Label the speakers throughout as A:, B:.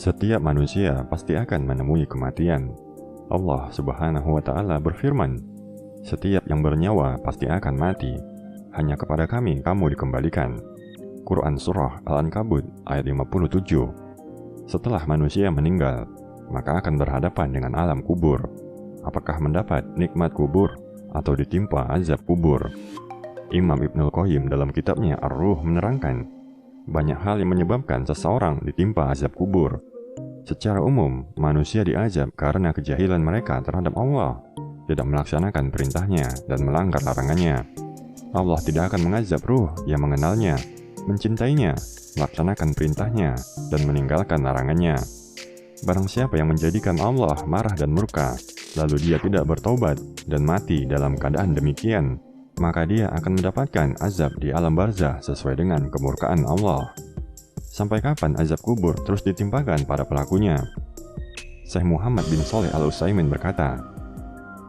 A: Setiap manusia pasti akan menemui kematian. Allah Subhanahu wa Ta'ala berfirman, "Setiap yang bernyawa pasti akan mati. Hanya kepada Kami kamu dikembalikan." Quran Surah Al-Ankabut ayat 57. Setelah manusia meninggal, maka akan berhadapan dengan alam kubur. Apakah mendapat nikmat kubur atau ditimpa azab kubur? Imam Ibnul Qayyim dalam kitabnya Ar-Ruh menerangkan, banyak hal yang menyebabkan seseorang ditimpa azab kubur. Secara umum, manusia diazab karena kejahilan mereka terhadap Allah, tidak melaksanakan perintahnya dan melanggar larangannya. Allah tidak akan mengazab ruh yang mengenalnya, mencintainya, melaksanakan perintahnya, dan meninggalkan larangannya. Barang siapa yang menjadikan Allah marah dan murka, lalu dia tidak bertobat dan mati dalam keadaan demikian, maka dia akan mendapatkan azab di alam barzah sesuai dengan kemurkaan Allah. Sampai kapan azab kubur terus ditimpakan pada pelakunya? Syekh Muhammad bin Shalih Al-Utsaimin berkata,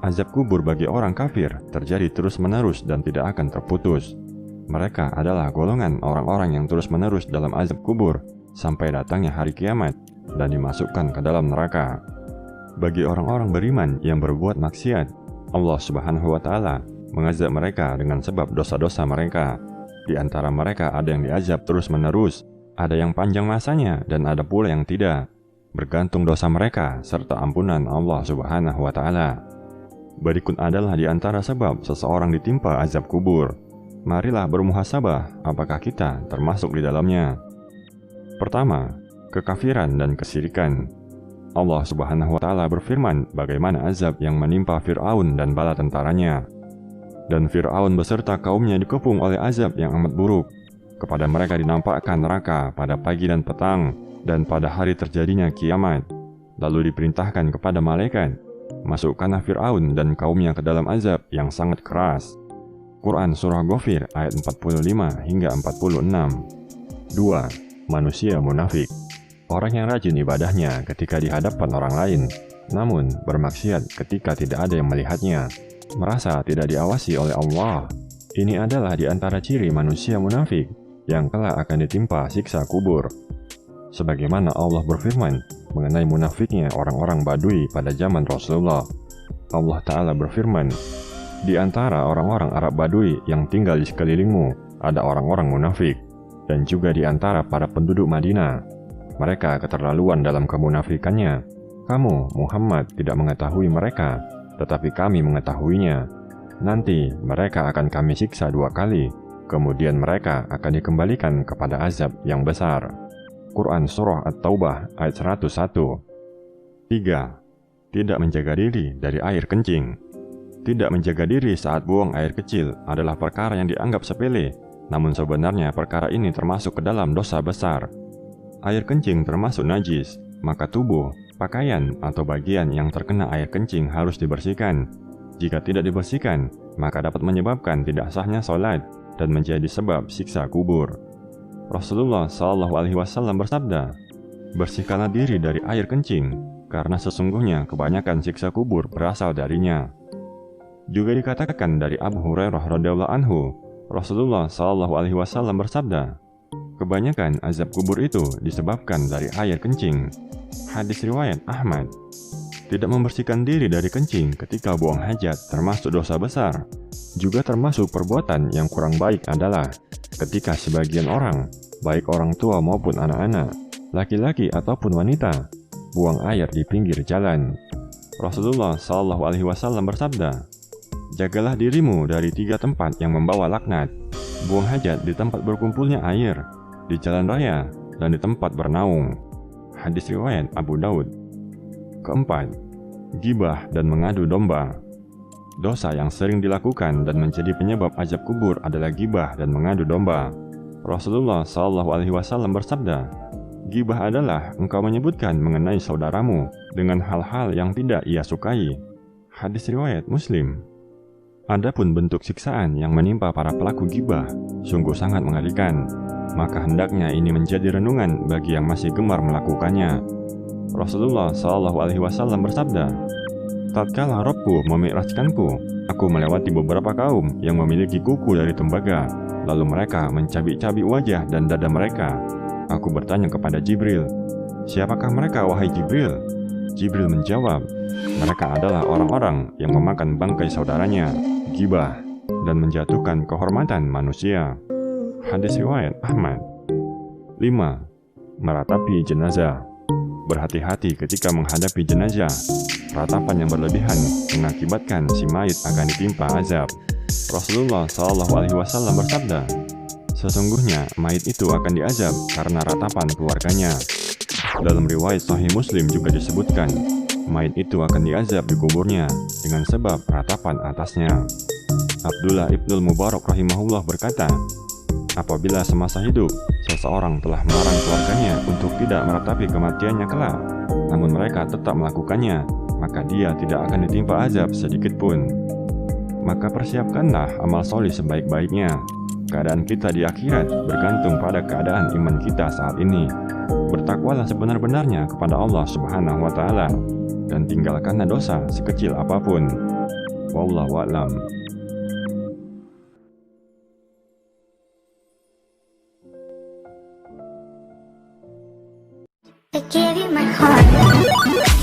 A: azab kubur bagi orang kafir terjadi terus-menerus dan tidak akan terputus. Mereka adalah golongan orang-orang yang terus-menerus dalam azab kubur sampai datangnya hari kiamat dan dimasukkan ke dalam neraka. Bagi orang-orang beriman yang berbuat maksiat, Allah Subhanahu wa Ta'ala mengazab mereka dengan sebab dosa-dosa mereka. Di antara mereka ada yang diazab terus-menerus, ada yang panjang masanya dan ada pula yang tidak, bergantung dosa mereka serta ampunan Allah Subhanahu wa Ta'ala. Berikut adalah di antara sebab seseorang ditimpa azab kubur. Marilah bermuhasabah apakah kita termasuk di dalamnya. Pertama, kekafiran dan kesyirikan. Allah Subhanahu wa Ta'ala berfirman bagaimana azab yang menimpa Fir'aun dan bala tentaranya. Dan Fir'aun beserta kaumnya dikepung oleh azab yang amat buruk. Kepada mereka dinampakkan neraka pada pagi dan petang, dan pada hari terjadinya kiamat. Lalu diperintahkan kepada malaikat, masukkanlah Fir'aun dan kaumnya ke dalam azab yang sangat keras. Quran Surah Ghafir ayat 45 hingga 46. 2. Manusia munafik. Orang yang rajin ibadahnya ketika di hadapan orang lain, namun bermaksiat ketika tidak ada yang melihatnya, merasa tidak diawasi oleh Allah. Ini adalah di antara ciri manusia munafik yang kelak akan ditimpa siksa kubur. Sebagaimana Allah berfirman mengenai munafiknya orang-orang Badui pada zaman Rasulullah. Allah Ta'ala berfirman, di antara orang-orang Arab Badui yang tinggal di sekelilingmu ada orang-orang munafik, dan juga di antara para penduduk Madinah. Mereka keterlaluan dalam kemunafikannya. Kamu, Muhammad, tidak mengetahui mereka, tetapi kami mengetahuinya. Nanti mereka akan kami siksa 2 kali, kemudian mereka akan dikembalikan kepada azab yang besar. Quran Surah At-Taubah ayat 101. 3. Tidak menjaga diri dari air kencing. Tidak menjaga diri saat buang air kecil adalah perkara yang dianggap sepele, namun sebenarnya perkara ini termasuk ke dalam dosa besar. Air kencing termasuk najis, maka tubuh, pakaian, atau bagian yang terkena air kencing harus dibersihkan. Jika tidak dibersihkan, maka dapat menyebabkan tidak sahnya sholat dan menjadi sebab siksa kubur. Rasulullah SAW bersabda, bersihkanlah diri dari air kencing, karena sesungguhnya kebanyakan siksa kubur berasal darinya. Juga dikatakan dari Abu Hurairah radhiyallahu anhu, Rasulullah SAW bersabda, kebanyakan azab kubur itu disebabkan dari air kencing. Hadis riwayat Ahmad. Tidak membersihkan diri dari kencing ketika buang hajat termasuk dosa besar. Juga termasuk perbuatan yang kurang baik adalah ketika sebagian orang, baik orang tua maupun anak-anak, laki-laki ataupun wanita, buang air di pinggir jalan. Rasulullah SAW bersabda, jagalah dirimu dari 3 tempat yang membawa laknat. Buang hajat di tempat berkumpulnya air, di jalan raya, dan di tempat bernaung. Hadis riwayat Abu Daud. Keempat, gibah dan mengadu domba. Dosa yang sering dilakukan dan menjadi penyebab azab kubur adalah gibah dan mengadu domba. Rasulullah SAW bersabda, gibah adalah engkau menyebutkan mengenai saudaramu dengan hal-hal yang tidak ia sukai. Hadis riwayat Muslim. Adapun bentuk siksaan yang menimpa para pelaku gibah sungguh sangat mengerikan, maka hendaknya ini menjadi renungan bagi yang masih gemar melakukannya. Rasulullah SAW bersabda, tatkala Rabbku memi'rajkanku, aku melewati beberapa kaum yang memiliki kuku dari tembaga, lalu mereka mencabik-cabik wajah dan dada mereka. Aku bertanya kepada Jibril, "Siapakah mereka, wahai Jibril?" Jibril menjawab, "Mereka adalah orang-orang yang memakan bangkai saudaranya, gibah, dan menjatuhkan kehormatan manusia." Hadis riwayat Ahmad. 5. Meratapi jenazah. Berhati-hati ketika menghadapi jenazah. Ratapan yang berlebihan mengakibatkan si mayit akan ditimpa azab. Rasulullah SAW bersabda, "Sesungguhnya mayit itu akan diazab karena ratapan keluarganya." Dalam riwayat Sahih Muslim juga disebutkan, mayit itu akan diazab di kuburnya dengan sebab ratapan atasnya. Abdullah ibnul Mubarak rahimahullah berkata, apabila semasa hidup seseorang telah melarang keluarganya untuk tidak meratapi kematiannya kelak, namun mereka tetap melakukannya, maka dia tidak akan ditimpa azab sedikit pun. Maka persiapkanlah amal solih sebaik-baiknya. Keadaan kita di akhirat bergantung pada keadaan iman kita saat ini. Bertakwalah sebenar-benarnya kepada Allah Subhanahu wa Ta'ala, dan tinggalkanlah dosa sekecil apapun. Wallahu a'lam.
B: I gave you my heart.